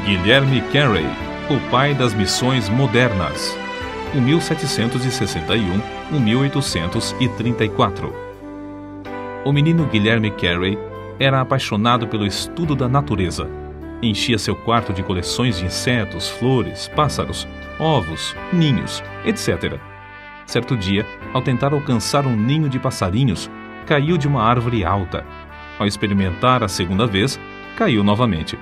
Guilherme Carey, o pai das missões modernas, 1761-1834. O menino Guilherme Carey era apaixonado pelo estudo da natureza. Enchia seu quarto de coleções de insetos, flores, pássaros, ovos, ninhos, etc. Certo dia, ao tentar alcançar um ninho de passarinhos, caiu de uma árvore alta. Ao experimentar a segunda vez, caiu novamente.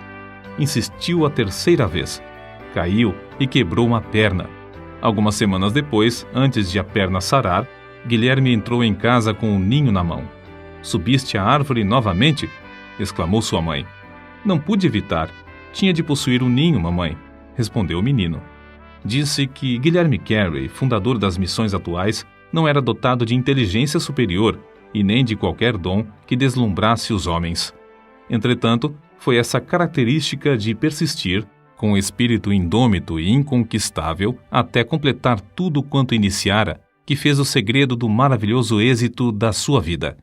Insistiu a terceira vez. Caiu e quebrou uma perna. Algumas semanas depois, antes de a perna sarar, Guilherme entrou em casa com um ninho na mão. "Subiste a árvore novamente?" exclamou sua mãe. "Não pude evitar. Tinha de possuir um ninho, mamãe", respondeu o menino. Disse que Guilherme Carey, fundador das missões atuais, não era dotado de inteligência superior e nem de qualquer dom que deslumbrasse os homens. Entretanto, foi essa característica de persistir, com o espírito indômito e inconquistável, até completar tudo quanto iniciara, que fez o segredo do maravilhoso êxito da sua vida.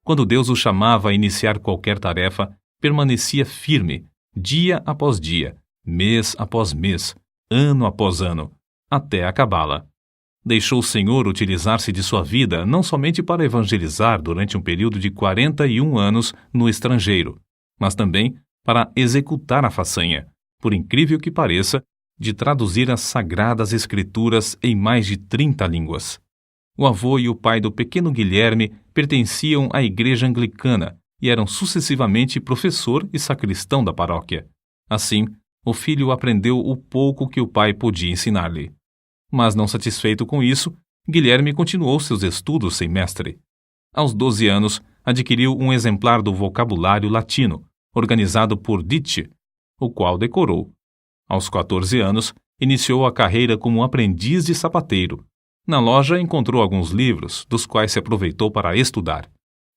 Quando Deus o chamava a iniciar qualquer tarefa, permanecia firme, dia após dia, mês após mês, ano após ano, até acabá-la. Deixou o Senhor utilizar-se de sua vida não somente para evangelizar durante um período de 41 anos no estrangeiro, mas também para executar a façanha, por incrível que pareça, de traduzir as Sagradas Escrituras em mais de 30 línguas. O avô e o pai do pequeno Guilherme pertenciam à igreja anglicana e eram sucessivamente professor e sacristão da paróquia. Assim, o filho aprendeu o pouco que o pai podia ensinar-lhe. Mas não satisfeito com isso, Guilherme continuou seus estudos sem mestre. Aos 12 anos, adquiriu um exemplar do vocabulário latino, organizado por Ditch, o qual decorou. Aos 14 anos, iniciou a carreira como aprendiz de sapateiro. Na loja encontrou alguns livros, dos quais se aproveitou para estudar.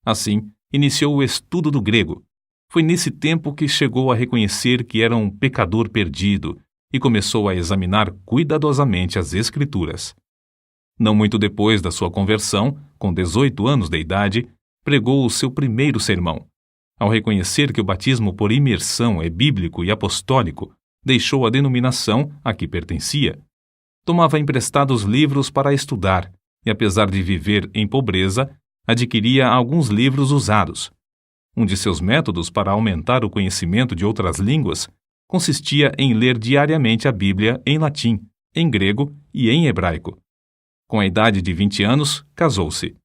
Assim, iniciou o estudo do grego. Foi nesse tempo que chegou a reconhecer que era um pecador perdido e começou a examinar cuidadosamente as Escrituras. Não muito depois da sua conversão, com 18 anos de idade, pregou o seu primeiro sermão. Ao reconhecer que o batismo por imersão é bíblico e apostólico, deixou a denominação a que pertencia. Tomava emprestados livros para estudar e, apesar de viver em pobreza, adquiria alguns livros usados. Um de seus métodos para aumentar o conhecimento de outras línguas consistia em ler diariamente a Bíblia em latim, em grego e em hebraico. Com a idade de 20 anos, casou-se.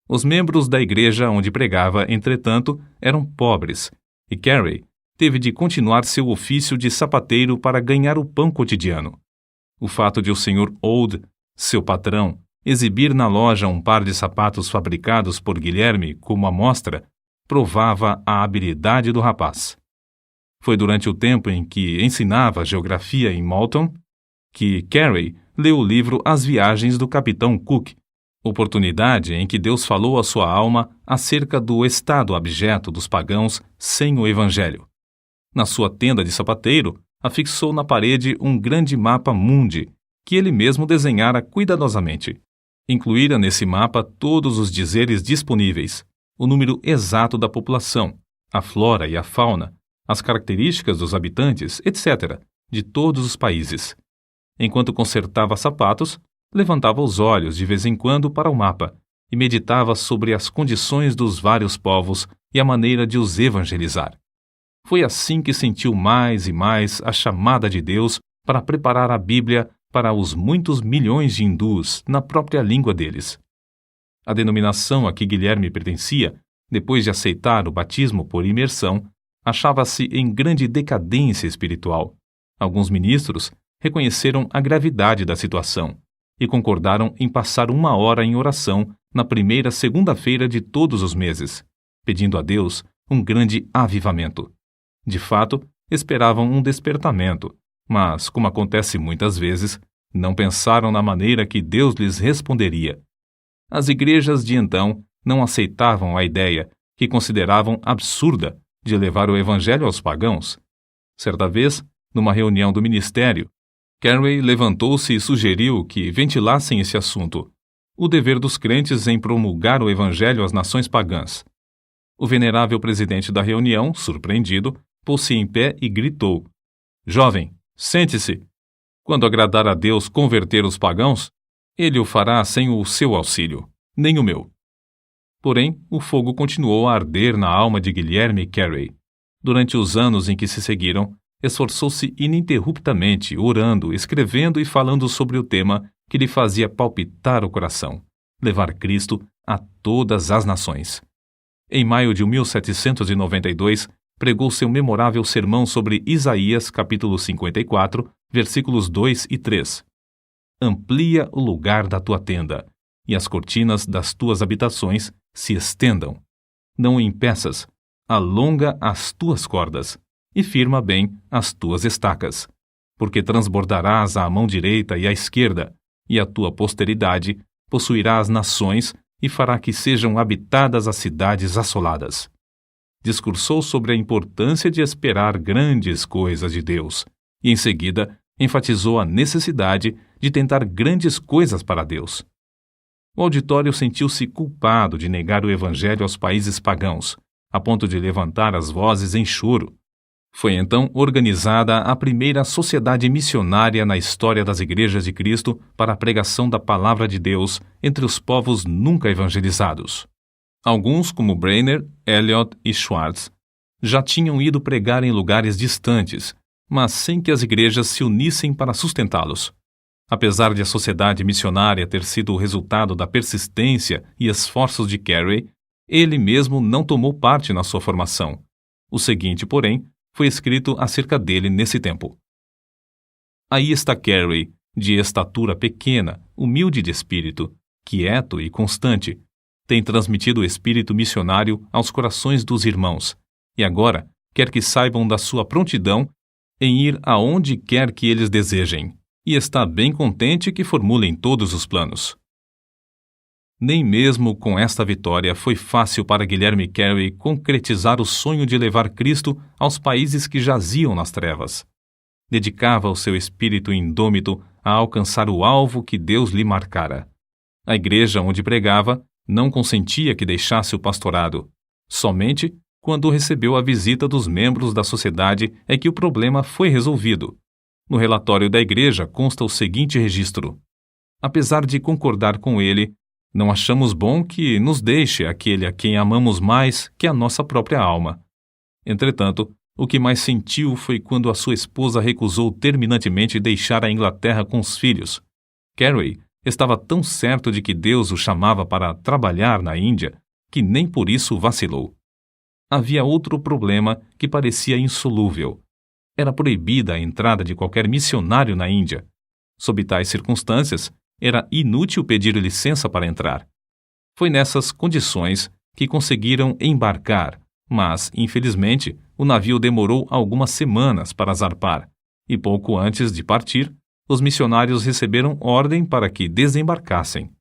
Os membros da igreja onde pregava, entretanto, eram pobres, e Carey teve de continuar seu ofício de sapateiro para ganhar o pão cotidiano. O fato de o Sr. Old, seu patrão, exibir na loja um par de sapatos fabricados por Guilherme como amostra, provava a habilidade do rapaz. Foi durante o tempo em que ensinava geografia em Malton que Carey leu o livro As Viagens do Capitão Cook, oportunidade em que Deus falou à sua alma acerca do estado abjeto dos pagãos sem o Evangelho. Na sua tenda de sapateiro, afixou na parede um grande mapa mundi, que ele mesmo desenhara cuidadosamente. Incluíra nesse mapa todos os dizeres disponíveis, o número exato da população, a flora e a fauna, as características dos habitantes, etc., de todos os países. Enquanto consertava sapatos, levantava os olhos de vez em quando para o mapa e meditava sobre as condições dos vários povos e a maneira de os evangelizar. Foi assim que sentiu mais e mais a chamada de Deus para preparar a Bíblia para os muitos milhões de hindus na própria língua deles. A denominação a que Guilherme pertencia, depois de aceitar o batismo por imersão, achava-se em grande decadência espiritual. Alguns ministros reconheceram a gravidade da situação e concordaram em passar 1 hora em oração na primeira segunda-feira de todos os meses, pedindo a Deus um grande avivamento. De fato, esperavam um despertamento, mas, como acontece muitas vezes, não pensaram na maneira que Deus lhes responderia. As igrejas de então não aceitavam a ideia, que consideravam absurda, de levar o evangelho aos pagãos. Certa vez, numa reunião do ministério, Carey levantou-se e sugeriu que ventilassem esse assunto, o dever dos crentes em promulgar o evangelho às nações pagãs. O venerável presidente da reunião, surpreendido, pôs-se em pé e gritou: Jovem, sente-se. Quando agradar a Deus converter os pagãos, Ele o fará sem o seu auxílio, nem o meu. Porém, o fogo continuou a arder na alma de Guilherme Carey. Durante os anos em que se seguiram, esforçou-se ininterruptamente, orando, escrevendo e falando sobre o tema que lhe fazia palpitar o coração: levar Cristo a todas as nações. Em maio de 1792, pregou seu memorável sermão sobre Isaías, capítulo 54, versículos 2 e 3. Amplia o lugar da tua tenda, e as cortinas das tuas habitações se estendam. Não o impeças, alonga as tuas cordas, e firma bem as tuas estacas, porque transbordarás à mão direita e à esquerda, e a tua posteridade possuirá as nações e fará que sejam habitadas as cidades assoladas. Discursou sobre a importância de esperar grandes coisas de Deus, e em seguida enfatizou a necessidade de tentar grandes coisas para Deus. O auditório sentiu-se culpado de negar o evangelho aos países pagãos, a ponto de levantar as vozes em choro. Foi então organizada a primeira sociedade missionária na história das igrejas de Cristo para a pregação da palavra de Deus entre os povos nunca evangelizados. Alguns, como Brainerd, Eliot e Schwartz, já tinham ido pregar em lugares distantes, mas sem que as igrejas se unissem para sustentá-los. Apesar de a sociedade missionária ter sido o resultado da persistência e esforços de Carey, ele mesmo não tomou parte na sua formação. O seguinte, porém, foi escrito acerca dele nesse tempo. Aí está Carey, de estatura pequena, humilde de espírito, quieto e constante. Tem transmitido o espírito missionário aos corações dos irmãos, e agora quer que saibam da sua prontidão em ir aonde quer que eles desejem, e está bem contente que formulem todos os planos. Nem mesmo com esta vitória foi fácil para Guilherme Carey concretizar o sonho de levar Cristo aos países que jaziam nas trevas. Dedicava o seu espírito indômito a alcançar o alvo que Deus lhe marcara. A igreja onde pregava não consentia que deixasse o pastorado. Somente quando recebeu a visita dos membros da sociedade é que o problema foi resolvido. No relatório da igreja consta o seguinte registro: apesar de concordar com ele, não achamos bom que nos deixe aquele a quem amamos mais que a nossa própria alma. Entretanto, o que mais sentiu foi quando a sua esposa recusou terminantemente deixar a Inglaterra com os filhos. Carey estava tão certo de que Deus o chamava para trabalhar na Índia que nem por isso vacilou. Havia outro problema que parecia insolúvel. Era proibida a entrada de qualquer missionário na Índia. Sob tais circunstâncias, era inútil pedir licença para entrar. Foi nessas condições que conseguiram embarcar, mas, infelizmente, o navio demorou algumas semanas para zarpar, e pouco antes de partir, os missionários receberam ordem para que desembarcassem.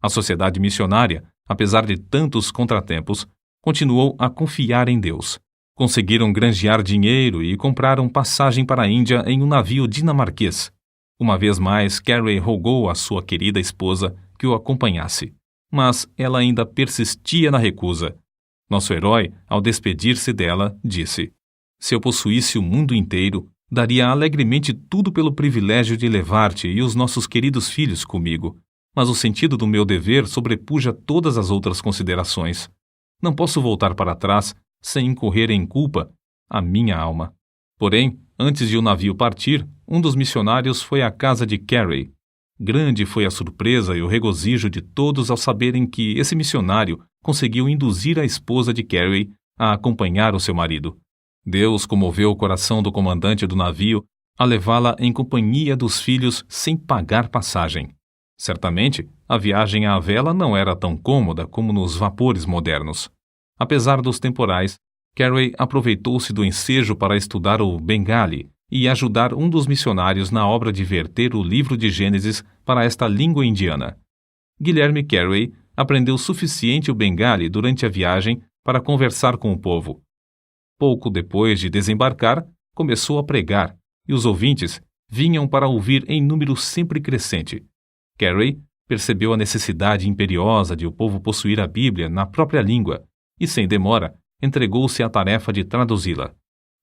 A sociedade missionária, apesar de tantos contratempos, continuou a confiar em Deus. Conseguiram granjear dinheiro e compraram passagem para a Índia em um navio dinamarquês. Uma vez mais, Carey rogou à sua querida esposa que o acompanhasse, mas ela ainda persistia na recusa. Nosso herói, ao despedir-se dela, disse: se eu possuísse o mundo inteiro, daria alegremente tudo pelo privilégio de levar-te e os nossos queridos filhos comigo, mas o sentido do meu dever sobrepuja todas as outras considerações. Não posso voltar para trás sem incorrer em culpa a minha alma. Porém, antes de o navio partir, um dos missionários foi à casa de Carey. Grande foi a surpresa e o regozijo de todos ao saberem que esse missionário conseguiu induzir a esposa de Carey a acompanhar o seu marido. Deus comoveu o coração do comandante do navio a levá-la em companhia dos filhos sem pagar passagem. Certamente, a viagem à vela não era tão cômoda como nos vapores modernos. Apesar dos temporais, Carey aproveitou-se do ensejo para estudar o Bengali e ajudar um dos missionários na obra de verter o livro de Gênesis para esta língua indiana. Guilherme Carey aprendeu suficiente o Bengali durante a viagem para conversar com o povo. Pouco depois de desembarcar, começou a pregar, e os ouvintes vinham para ouvir em número sempre crescente. Carey percebeu a necessidade imperiosa de o povo possuir a Bíblia na própria língua e, sem demora, entregou-se à tarefa de traduzi-la.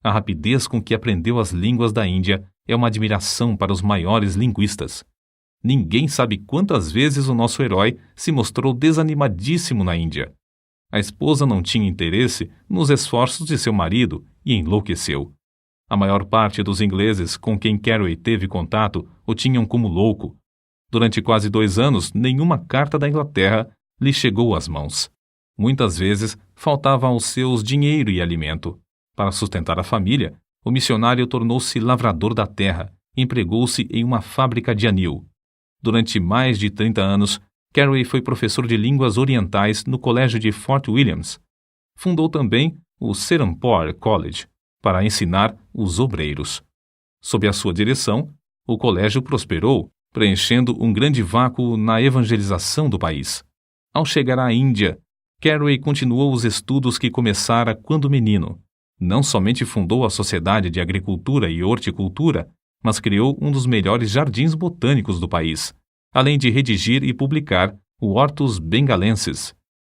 A rapidez com que aprendeu as línguas da Índia é uma admiração para os maiores linguistas. Ninguém sabe quantas vezes o nosso herói se mostrou desanimadíssimo na Índia. A esposa não tinha interesse nos esforços de seu marido e enlouqueceu. A maior parte dos ingleses com quem Carey teve contato o tinham como louco. Durante quase 2 anos, nenhuma carta da Inglaterra lhe chegou às mãos. Muitas vezes faltava aos seus dinheiro e alimento. Para sustentar a família, o missionário tornou-se lavrador da terra e empregou-se em uma fábrica de anil. Durante mais de 30 anos, Carey foi professor de línguas orientais no colégio de Fort Williams. Fundou também o Serampore College para ensinar os obreiros. Sob a sua direção, o colégio prosperou, preenchendo um grande vácuo na evangelização do país. Ao chegar à Índia, Carey continuou os estudos que começara quando menino. Não somente fundou a Sociedade de Agricultura e Horticultura, mas criou um dos melhores jardins botânicos do país, além de redigir e publicar o Hortus Bengalensis.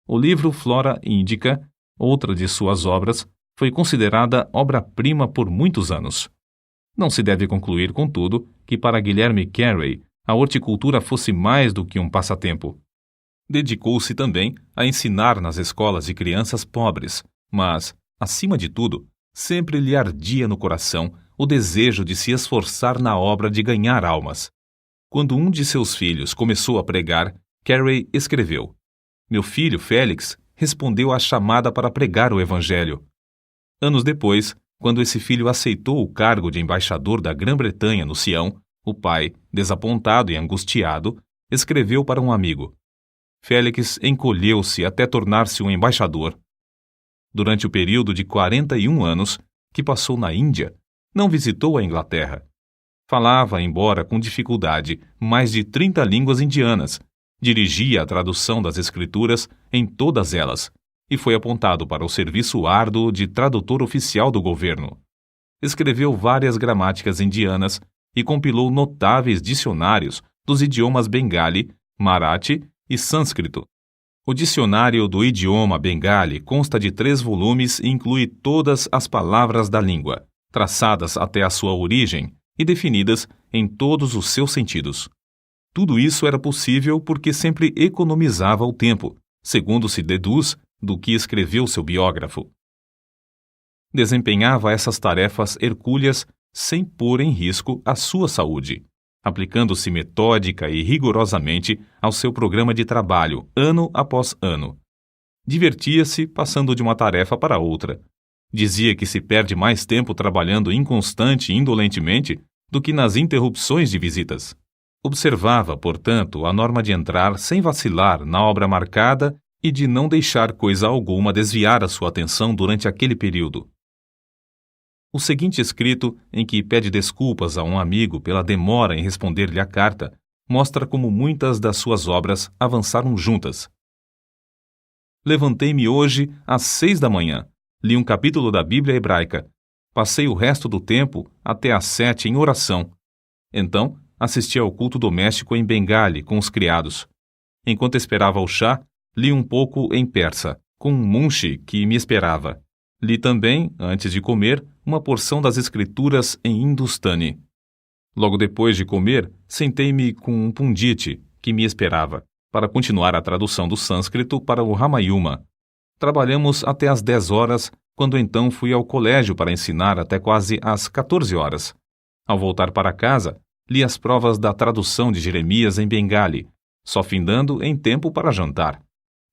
O livro Flora Indica, outra de suas obras, foi considerada obra-prima por muitos anos. Não se deve concluir, contudo, que para Guilherme Carey a horticultura fosse mais do que um passatempo. Dedicou-se também a ensinar nas escolas de crianças pobres, mas, acima de tudo, sempre lhe ardia no coração o desejo de se esforçar na obra de ganhar almas. Quando um de seus filhos começou a pregar, Carey escreveu: "Meu filho, Félix, respondeu à chamada para pregar o Evangelho." Anos depois, quando esse filho aceitou o cargo de embaixador da Grã-Bretanha no Sião, o pai, desapontado e angustiado, escreveu para um amigo: "Félix encolheu-se até tornar-se um embaixador." Durante o período de 41 anos que passou na Índia, não visitou a Inglaterra. Falava, embora com dificuldade, mais de 30 línguas indianas, dirigia a tradução das escrituras em todas elas e foi apontado para o serviço árduo de tradutor oficial do governo. Escreveu várias gramáticas indianas e compilou notáveis dicionários dos idiomas bengali, marathi e sânscrito. O dicionário do idioma bengali consta de 3 volumes e inclui todas as palavras da língua, traçadas até a sua origem e definidas em todos os seus sentidos. Tudo isso era possível porque sempre economizava o tempo, segundo se deduz do que escreveu seu biógrafo. Desempenhava essas tarefas hercúleas sem pôr em risco a sua saúde, aplicando-se metódica e rigorosamente ao seu programa de trabalho, ano após ano. Divertia-se passando de uma tarefa para outra. Dizia que se perde mais tempo trabalhando inconstante e indolentemente do que nas interrupções de visitas. Observava, portanto, a norma de entrar sem vacilar na obra marcada e de não deixar coisa alguma desviar a sua atenção durante aquele período. O seguinte escrito, em que pede desculpas a um amigo pela demora em responder-lhe a carta, mostra como muitas das suas obras avançaram juntas. Levantei-me hoje às 6 da manhã, li um capítulo da Bíblia hebraica, passei o resto do tempo até às 7 em oração. Então, assisti ao culto doméstico em Bengali com os criados. Enquanto esperava o chá, li um pouco em persa, com um munshi que me esperava. Li também, antes de comer, uma porção das escrituras em hindustani. Logo depois de comer, sentei-me com um pundit que me esperava, para continuar a tradução do sânscrito para o Ramayana. Trabalhamos até às 10 horas, quando então fui ao colégio para ensinar até quase às 14 horas. Ao voltar para casa, li as provas da tradução de Jeremias em Bengali, só findando em tempo para jantar.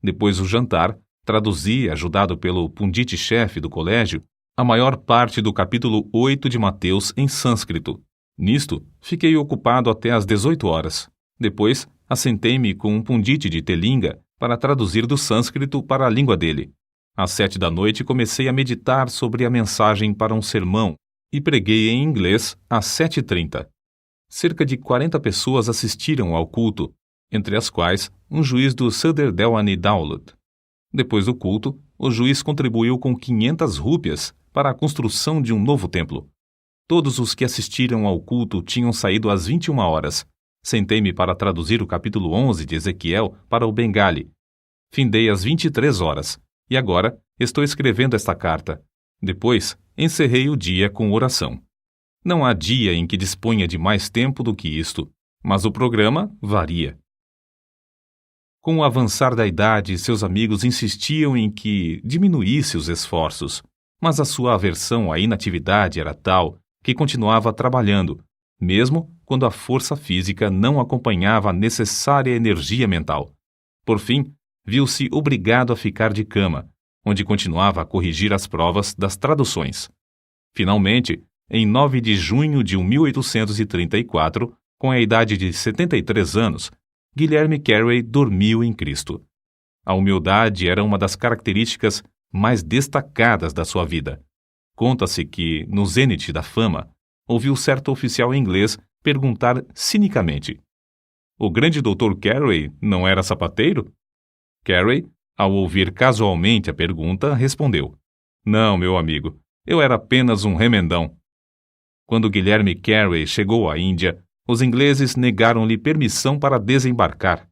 Depois do jantar, traduzi, ajudado pelo pundit-chefe do colégio, a maior parte do capítulo 8 de Mateus em sânscrito. Nisto, fiquei ocupado até às 18 horas. Depois, assentei-me com um pundit de Telinga para traduzir do sânscrito para a língua dele. Às 7 da noite comecei a meditar sobre a mensagem para um sermão e preguei em inglês às 7h30. Cerca de 40 pessoas assistiram ao culto, entre as quais um juiz do Sadr Delwani Daulat. Depois do culto, o juiz contribuiu com 500 rúpias para a construção de um novo templo. Todos os que assistiram ao culto tinham saído às 21 horas. Sentei-me para traduzir o capítulo 11 de Ezequiel para o Bengali. Findei às 23 horas, e agora estou escrevendo esta carta. Depois, encerrei o dia com oração. Não há dia em que disponha de mais tempo do que isto, mas o programa varia. Com o avançar da idade, seus amigos insistiam em que diminuísse os esforços, mas a sua aversão à inatividade era tal que continuava trabalhando, mesmo quando a força física não acompanhava a necessária energia mental. Por fim, viu-se obrigado a ficar de cama, onde continuava a corrigir as provas das traduções. Finalmente, em 9 de junho de 1834, com a idade de 73 anos, Guilherme Carey dormiu em Cristo. A humildade era uma das características mais destacadas da sua vida. Conta-se que, no zênite da fama, ouviu certo oficial inglês perguntar cinicamente: "O grande Dr. Carey não era sapateiro?" Carey, ao ouvir casualmente a pergunta, respondeu: "Não, meu amigo, eu era apenas um remendão." Quando Guilherme Carey chegou à Índia, os ingleses negaram-lhe permissão para desembarcar.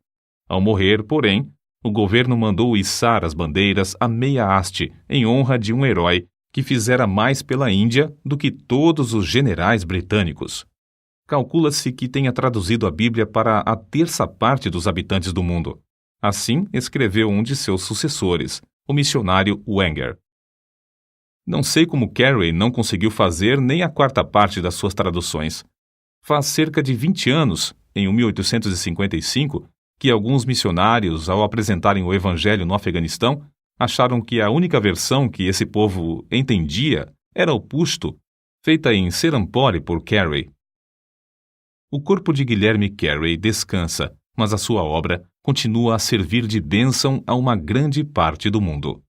Ao morrer, porém, o governo mandou içar as bandeiras à meia haste em honra de um herói que fizera mais pela Índia do que todos os generais britânicos. Calcula-se que tenha traduzido a Bíblia para a terça parte dos habitantes do mundo. Assim escreveu um de seus sucessores, o missionário Wenger. Não sei como Carey não conseguiu fazer nem a quarta parte das suas traduções. Faz cerca de 20 anos, em 1855, que alguns missionários, ao apresentarem o Evangelho no Afeganistão, acharam que a única versão que esse povo entendia era o Pushto, feita em Serampore por Carey. O corpo de Guilherme Carey descansa, mas a sua obra continua a servir de bênção a uma grande parte do mundo.